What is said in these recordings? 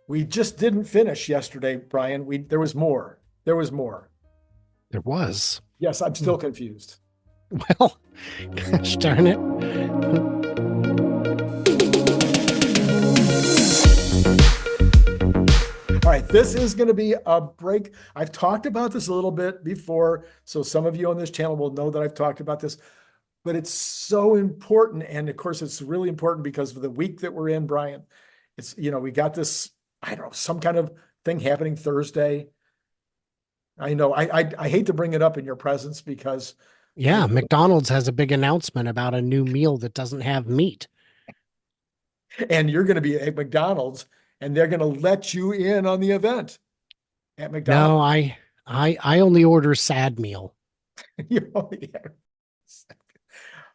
We just didn't finish yesterday, Brian. There was more. There was more. There was. Yes, I'm Hmm. still confused. Well, gosh darn it. All right, this is going to be a break. I've talked about this a little bit before, so some of you on this channel will know that I've talked about this, but it's so important. And of course, it's really important because of the week that we're in, Brian. We got this, I don't know, some kind of thing happening Thursday. I know I hate to bring it up in your presence because, you Yeah, know, McDonald's has a big announcement about a new meal that doesn't have meat. and you're going to be at McDonald's and they're going to let you in on the event at No, McDonald's. I only order sad meal. You know, yeah.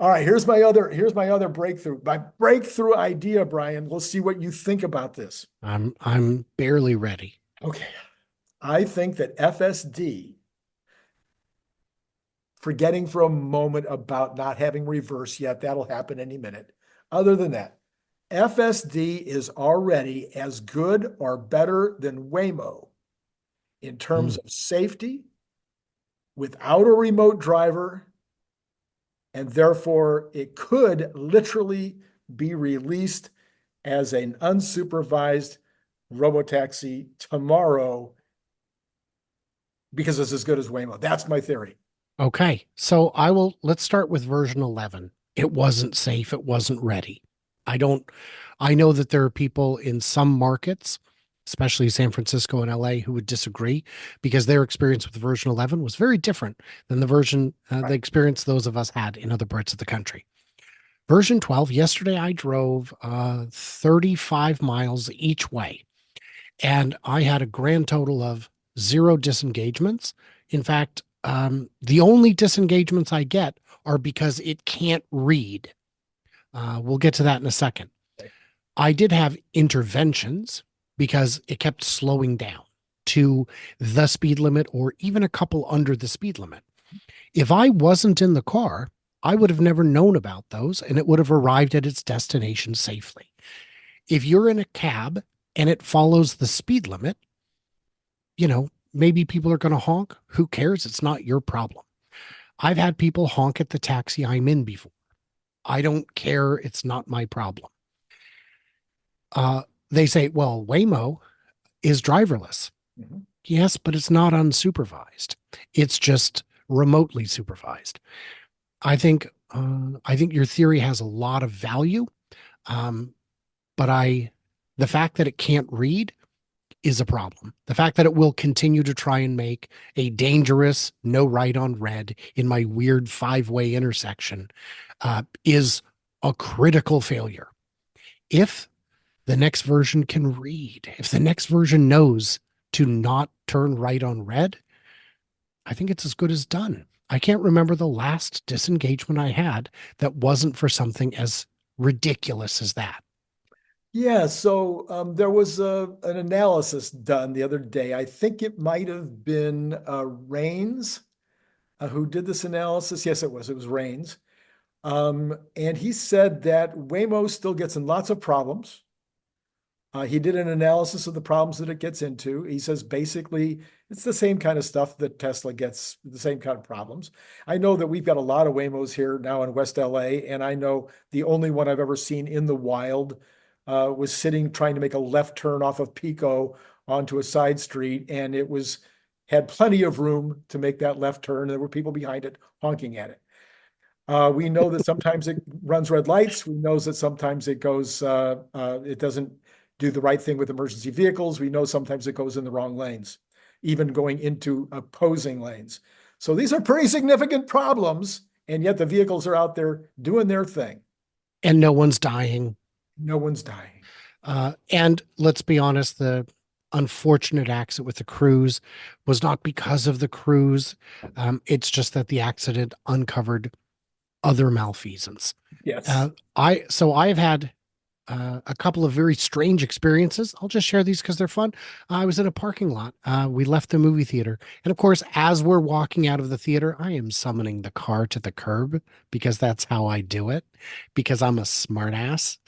All right, here's my other breakthrough. My breakthrough idea, Brian. Let's see what you think about this. I'm barely ready. Okay. I think that FSD, forgetting for a moment about not having reverse yet, that'll happen any minute. Other than that, FSD is already as good or better than Waymo in terms Mm. of safety without a remote driver, and therefore it could literally be released as an unsupervised robotaxi tomorrow because it's as good as Waymo. That's my theory. Okay, let's start with version 11. It wasn't safe. It wasn't ready. I don't, I know that there are people in some markets, especially San Francisco and LA, who would disagree because their experience with version 11 was very different than the Right. experience those of us had in other parts of the country. Version 12, yesterday I drove 35 miles each way, and I had a grand total of zero disengagements. In fact, the only disengagements I get are because it can't read. We'll get to that in a second. Okay. I did have interventions because it kept slowing down to the speed limit or even a couple under the speed limit. If I wasn't in the car, I would have never known about those and it would have arrived at its destination safely. If you're in a cab and it follows the speed limit, maybe people are going to honk. Who cares? It's not your problem. I've had people honk at the taxi I'm in before. I don't care. It's not my problem. They say, well, Waymo is driverless. Mhm. Yes, but it's not unsupervised. It's just remotely supervised. I think your theory has a lot of value, um, but the fact that it can't read is a problem. The fact that it will continue to try and make a dangerous no right on red in my weird five-way intersection is a critical failure. If the next version can read, if the next version knows to not turn right on red, I think it's as good as done. I can't remember the last disengagement I had that wasn't for something as ridiculous as that. Yeah, so there was an analysis done the other day. I think it might have been Rains who did this analysis. Yes, it was. It was Rains. And he said that Waymo still gets in lots of problems. He did an analysis of the problems that it gets into. He says basically it's the same kind of stuff that Tesla gets, the same kind of problems. I know that we've got a lot of Waymos here now in West LA, and I know the only one I've ever seen in the wild was sitting trying to make a left turn off of Pico onto a side street, and it was had plenty of room to make that left turn. There were people behind it honking at it. We know that sometimes it runs red lights. We know that sometimes it doesn't do the right thing with emergency vehicles. We know sometimes it goes in the wrong lanes, even going into opposing lanes. So these are pretty significant problems, and yet the vehicles are out there doing their thing. And no one's dying. No one's dying. And let's be honest, the unfortunate accident with the cruise was not because of the cruise. It's just that the accident uncovered other malfeasance. Yes. I've had a couple of very strange experiences. I'll just share these because they're fun. I was in a parking lot. We left the movie theater. And of course, as we're walking out of the theater, I am summoning the car to the curb because that's how I do it, because I'm a smartass.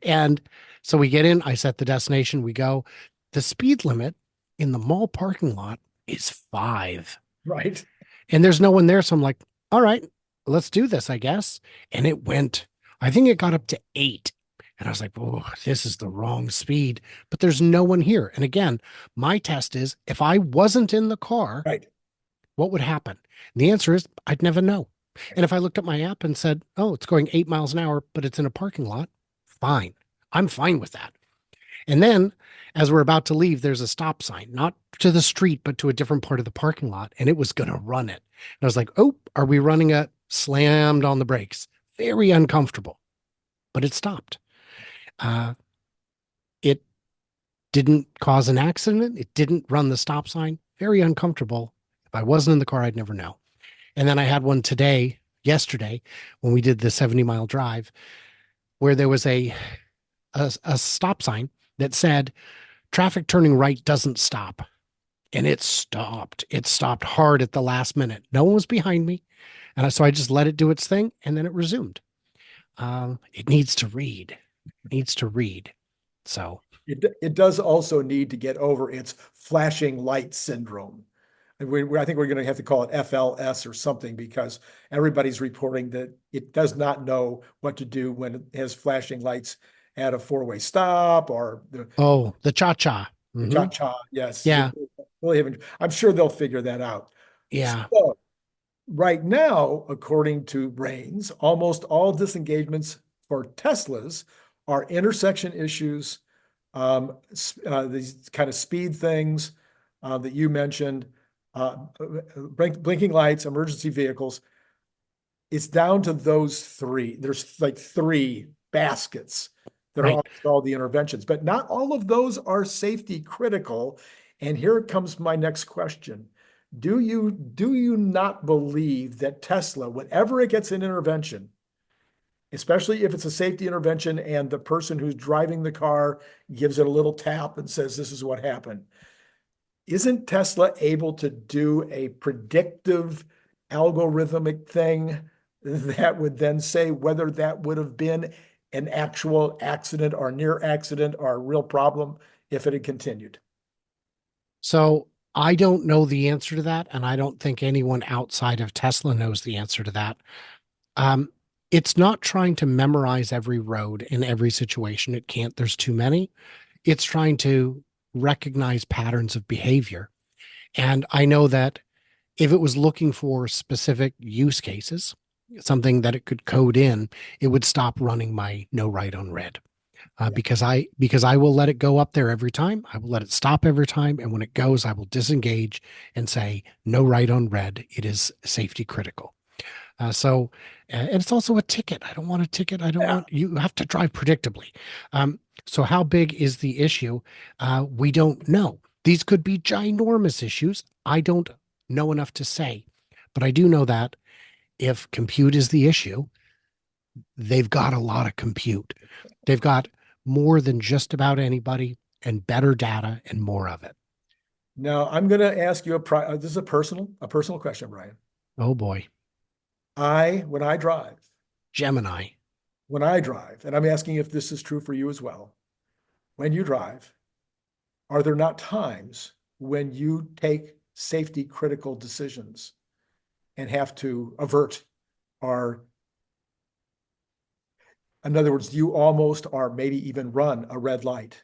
And so we get in, I set the destination, we go. The speed limit in the mall parking lot is 5. Right. And there's no one there. So I'm like, all right, let's do this, I guess. And it went, I think it got up to 8. And I was like, oh, this is the wrong speed. But there's no one here. And again, my test is if I wasn't in the car, Right. what would happen? And the answer is I'd never know. And if I looked at my app and said, oh, it's going 8 miles an hour, but it's in a parking lot, fine. I'm fine with that. And then as we're about to leave, there's a stop sign, not to the street, but to a different part of the parking lot. And it was going to run it. And I was like, oh, are we running a slammed on the brakes? Very uncomfortable, but it stopped. It didn't cause an accident. It didn't run the stop sign. Very uncomfortable. If I wasn't in the car, I'd never know. And then I had one yesterday, when we did the 70-mile drive, where there was a stop sign that said traffic turning right doesn't stop. And it stopped. It stopped hard at the last minute. No one was behind me. And so I just let it do its thing and then it resumed. It needs to read. It needs to read. So, It does also need to get over its flashing light syndrome. And I think we're going to have to call it FLS or something because everybody's reporting that it does not know what to do when it has flashing lights at a four-way stop or oh, the cha-cha. the Hmm. cha-cha. Yes, Yeah. I'm sure they'll figure that out. Yeah. So right now, according to Brains, almost all disengagements for Teslas are intersection issues, these kind of speed things that you mentioned, blinking lights, emergency vehicles. It's down to those three. There's like three baskets that are Right. almost all the interventions, but not all of those are safety critical. And here comes my next question. Do you not believe that Tesla, whenever it gets an intervention, especially if it's a safety intervention and the person who's driving the car gives it a little tap and says, this is what happened, isn't Tesla able to do a predictive algorithmic thing that would then say whether that would have been an actual accident or near accident or a real problem if it had continued? So I don't know the answer to that. And I don't think anyone outside of Tesla knows the answer to that. Um, it's not trying to memorize every road in every situation. It can't, there's too many. It's trying to recognize patterns of behavior. And I know that if it was looking for specific use cases, something that it could code in, it would stop running my no right on red. Yeah. Because I will let it go up there every time. I will let it stop every time. And when it goes, I will disengage and say no right on red. It is safety critical. And it's also a ticket. I don't want a ticket. I don't Yeah. want, you have to drive predictably. So how big is the issue? We don't know. These could be ginormous issues. I don't know enough to say, but I do know that if compute is the issue, they've got a lot of compute. They've got more than just about anybody and better data and more of it. Now I'm going to ask you this is a personal question, Brian. Oh boy. When I drive, Gemini. and I'm asking if this is true for you as well, when you drive, are there not times when you take safety critical decisions and have to avert or, in other words, you almost or maybe even run a red light?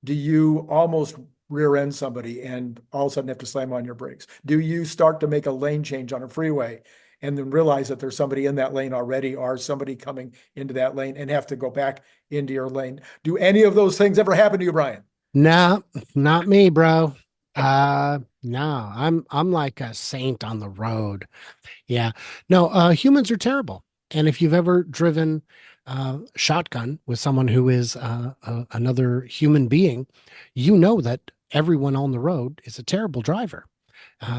Do you almost rear end somebody and all of a sudden have to slam on your brakes? Do you start to make a lane change on a freeway and then realize that there's somebody in that lane already or somebody coming into that lane and have to go back into your lane? Do any of those things ever happen to you, Brian? No, not me, bro. No, I'm like a saint on the road. Yeah. No, humans are terrible. And if you've ever driven shotgun with someone who is another human being, you know that everyone on the road is a terrible driver.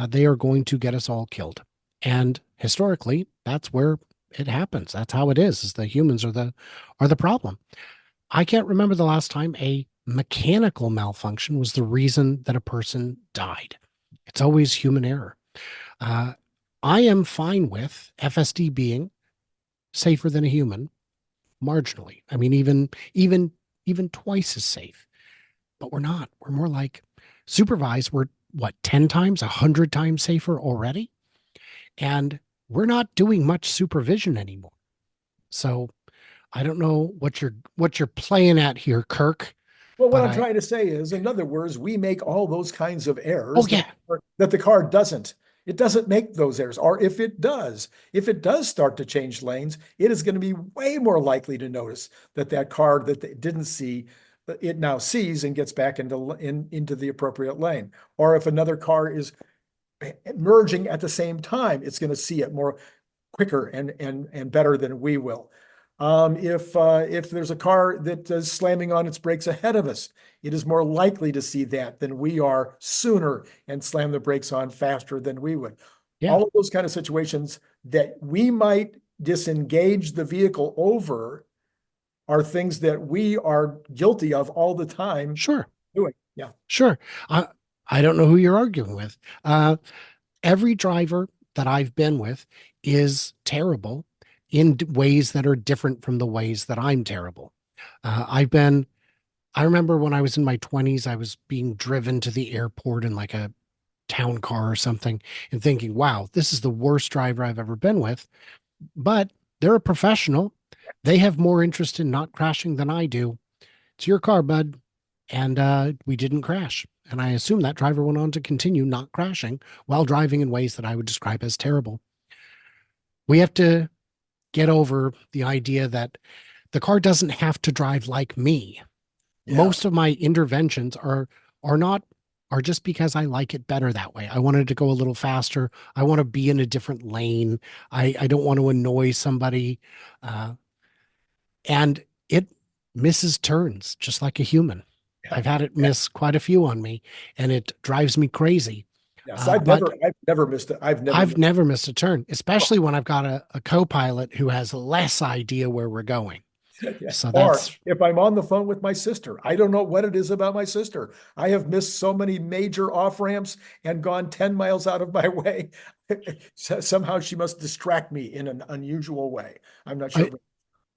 They are going to get us all killed. And historically, that's where it happens. That's how it is the humans are the problem. I can't remember the last time a mechanical malfunction was the reason that a person died. It's always human error. Uh, I am fine with FSD being safer than a human marginally. I mean, even twice as safe. But we're not. We're more like supervised. We're what, 10 times, 100 times safer already? And we're not doing much supervision anymore. So I don't know what you're playing at here, Kirk, Well, what but I'm trying to say is, in other words, we make all those kinds of oh errors yeah, that the car doesn't. It doesn't make those errors. Or if it does start to change lanes, it is going to be way more likely to notice that that car that they didn't see, it now sees and gets back into the appropriate lane. Or if another car is merging at the same time, it's going to see it more quicker and better than we will. If there's a car that is slamming on its brakes ahead of us, it is more likely to see that than we are sooner and slam the brakes on faster than we would. yeah, All of those kind of situations that we might disengage the vehicle over are things that we are guilty of all the time sure, doing. Yeah. sure. I I don't know who you're arguing with. Every driver that I've been with is terrible in ways that are different from the ways that I'm terrible. I've been, I remember when I was in my 20s, I was being driven to the airport in like a town car or something and thinking, wow, this is the worst driver I've ever been with. But they're a professional. They have more interest in not crashing than I do. It's your car, bud. And we didn't crash. And I assume that driver went on to continue not crashing while driving in ways that I would describe as terrible. We have to get over the idea that the car doesn't have to drive like me. Yeah. Most of my interventions are not are just because I like it better that way. I wanted to go a little faster. I want to be in a different lane. I don't want to annoy somebody. Uh, and it misses turns just like a human. Yeah. I've had it miss quite a few on me, and it drives me crazy. Yes. But I've never missed it. I've never I've missed never missed a turn, especially when I've got a co-pilot who has less idea where we're going. Yeah. So Or that's, if I'm on the phone with my sister, I don't know what it is about my sister. I have missed so many major off ramps and gone 10 miles out of my way. Somehow she must distract me in an unusual way. I'm not sure.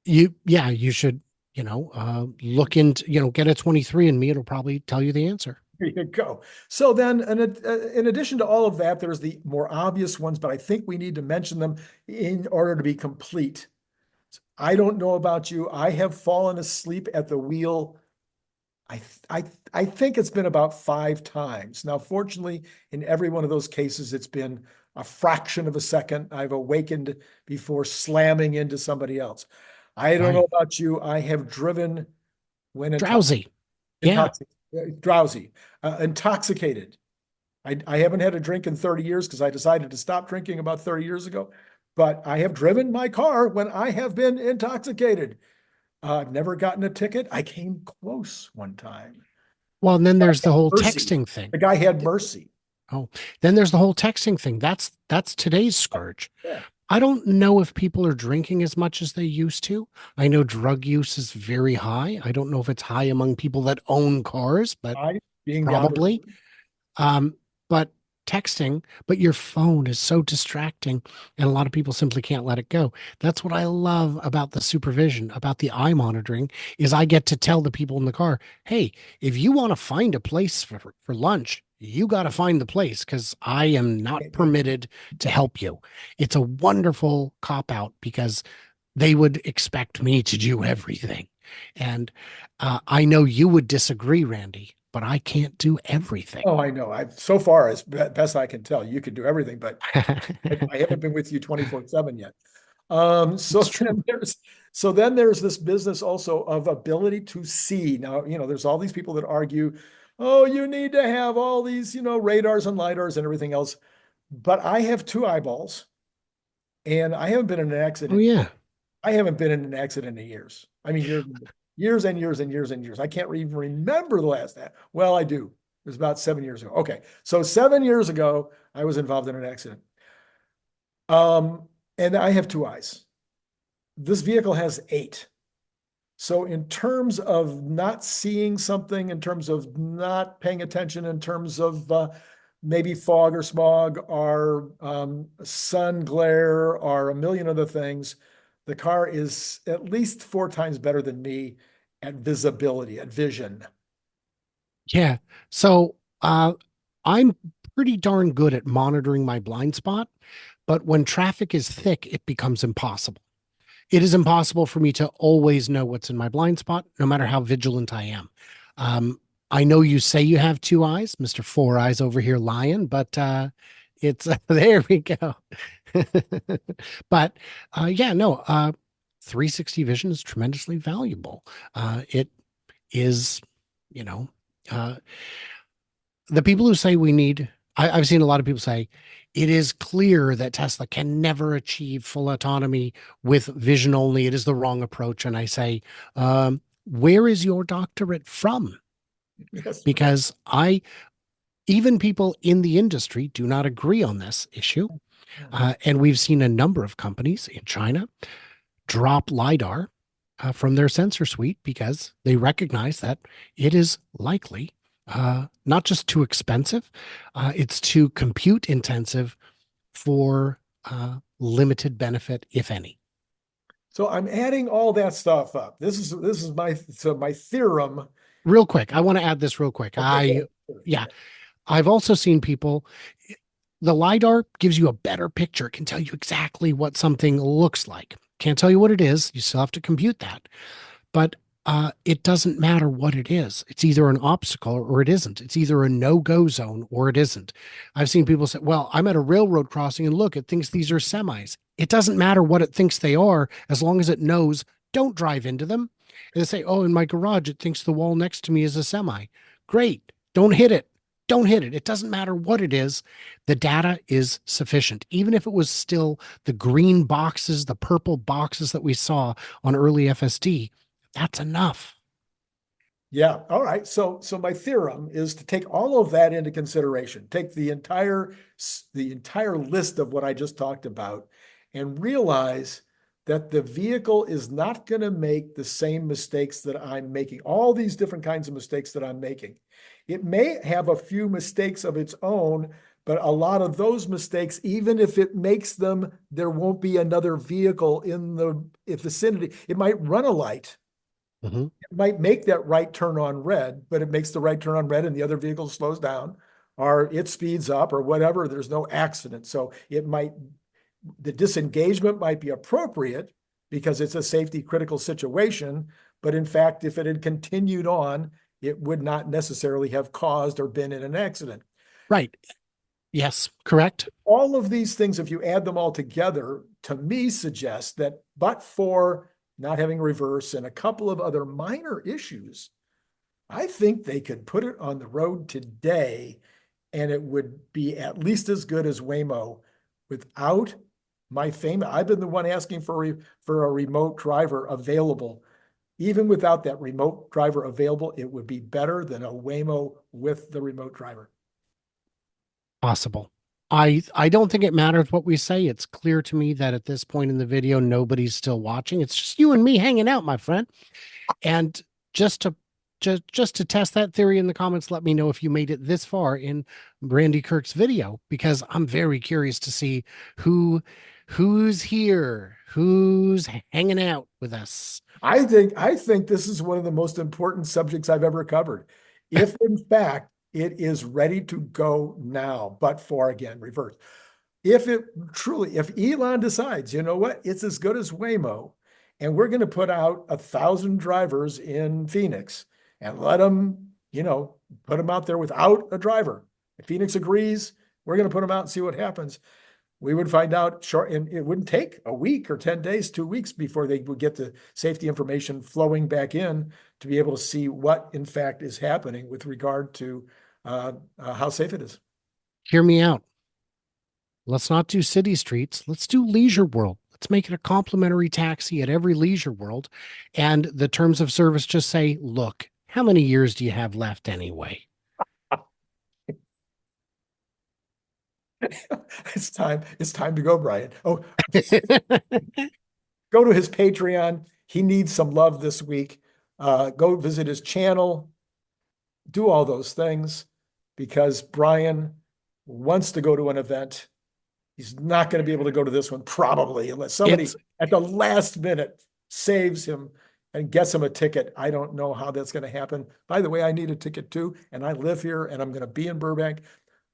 I, yeah, you should, look into, get a 23 and me. It'll probably tell you the answer. There you go. So then, in addition to all of that, there's the more obvious ones, but I think we need to mention them in order to be complete. I don't know about you. I have fallen asleep at the wheel. I think it's been about 5 times. Now, fortunately, in every one of those cases, it's been a fraction of a second. I've awakened before slamming into somebody else. I don't know Right. about you. I have driven when Drowsy. Yeah. drowsy, intoxicated. I haven't had a drink in 30 years because I decided to stop drinking about 30 years ago. But I have driven my car when I have been intoxicated. I've never gotten a ticket. I came close one time. Well, and then there's the whole Mercy. texting thing. The guy had mercy. Oh, then there's the whole texting thing. That's today's scourge. Yeah. I don't know if people are drinking as much as they used to. I know drug use is very high. I don't know if it's high among people that own cars, but I, being the probably. opposite. Um, but texting, but your phone is so distracting, and a lot of people simply can't let it go. That's what I love about the supervision, about the eye monitoring, is I get to tell the people in the car, hey, if you want to find a place for lunch, you got to find the place because I am not permitted to help you. It's a wonderful cop out because they would expect me to do everything. And I know you would disagree, Randy, but I can't do everything. Oh, I know. So far, as best I can tell, you can do everything, but I haven't been with you 24/7 yet. So It's true. then there's this business also of ability to see. Now, there's all these people that argue, oh, you need to have all these, radars and lidars and everything else. But I have two eyeballs and I haven't been in an Oh, accident. yeah. I haven't been in an accident in years. I mean, years and years and years and years. I can't even remember the last that. Well, I do. It was about 7 years ago. Okay. So 7 years ago, I was involved in an accident. And I have two eyes. This vehicle has eight. So in terms of not seeing something, in terms of not paying attention, in terms of maybe fog or smog or sun glare or a million other things, the car is at least 4 times better than me at visibility, at vision. Yeah. So I'm pretty darn good at monitoring my blind spot, but when traffic is thick, it becomes impossible. It is impossible for me to always know what's in my blind spot, no matter how vigilant I am. I know you say you have two eyes, Mr. Four Eyes over here lying, but it's there we go. But yeah, no, 360 vision is tremendously valuable. It is, you know, uh, the people who say we need, I've seen a lot of people say it is clear that Tesla can never achieve full autonomy with vision only. It is the wrong approach. And I say, where is your doctorate from? Yes. Because even people in the industry do not agree on this issue. And we've seen a number of companies in China drop LiDAR from their sensor suite because they recognize that it is likely not just too expensive, it's too compute intensive for limited benefit, if any. So I'm adding all that stuff up. This is my theorem. Real quick, I want to add this real quick. Okay, go ahead. Yeah, I've also seen people, the LiDAR gives you a better picture. It can tell you exactly what something looks like. Can't tell you what it is. You still have to compute that. But it doesn't matter what it is. It's either an obstacle or it isn't. It's either a no-go zone or it isn't. I've seen people say, well, I'm at a railroad crossing and look, it thinks these are semis. It doesn't matter what it thinks they are as long as it knows don't drive into them. And they say, oh, in my garage, it thinks the wall next to me is a semi. Great. Don't hit it. Don't hit it. It doesn't matter what it is. The data is sufficient. Even if it was still the green boxes, the purple boxes that we saw on early FSD, that's enough. Yeah. All right. So my theorem is to take all of that into consideration. Take the entire list of what I just talked about and realize that the vehicle is not going to make the same mistakes that I'm making, all these different kinds of mistakes that I'm making. It may have a few mistakes of its own, but a lot of those mistakes, even if it makes them, there won't be another vehicle in the vicinity. It might run a light. Mm-hmm. It might make that right turn on red, but it makes the right turn on red and the other vehicle slows down or it speeds up or whatever. There's no accident. So the disengagement might be appropriate because it's a safety critical situation. But in fact, if it had continued on, it would not necessarily have caused or been in an accident. Right. Yes, correct. All of these things, if you add them all together, to me suggest that but for not having reverse and a couple of other minor issues, I think they could put it on the road today and it would be at least as good as Waymo without my fame. I've been the one asking for a remote driver available. Even without that remote driver available, it would be better than a Waymo with the remote driver. Possible. I don't think it matters what we say. It's clear to me that at this point in the video, nobody's still watching. It's just you and me hanging out, my friend. And just to test that theory in the comments, let me know if you made it this far in Randy Kirk's video, because I'm very curious to see who's here, who's hanging out with us. I think this is one of the most important subjects I've ever covered. If in fact it is ready to go now, but for again, reverse. If Elon decides, you know what, it's as good as Waymo, and we're going to put out 1,000 drivers in Phoenix and let them, put them out there without a driver. If Phoenix agrees, we're going to put them out and see what happens. We would find out short, and it wouldn't take a week or 10 days, 2 weeks before they would get the safety information flowing back in to be able to see what in fact is happening with regard to how safe it is. Hear me out. Let's not do city streets. Let's do leisure world. Let's make it a complimentary taxi at every leisure world. And the terms of service just say, look, how many years do you have left anyway? It's time to go, Brian. Oh, go to his Patreon. He needs some love this week. Go visit his channel. Do all those things because Brian wants to go to an event He's not going to be able to go to this one, probably, unless somebody It's at the last minute saves him and gets him a ticket. I don't know how that's going to happen. By the way, I need a ticket too, and I live here, and I'm going to be in Burbank.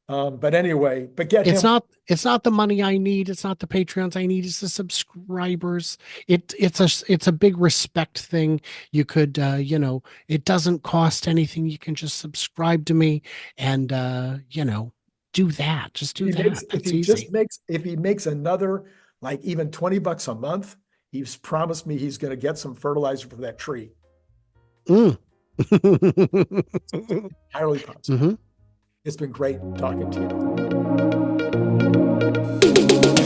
But anyway, but get it's him. not the money I need. It's not the Patreons I need. It's the subscribers. It's a big respect thing. You could it doesn't cost anything. You can just subscribe to me and do that. Just do that. That's easy. If he makes another like even $20 a month, he's promised me he's going to get some fertilizer for that tree. Mm. Entirely possible. Mhm. It's been great talking to you.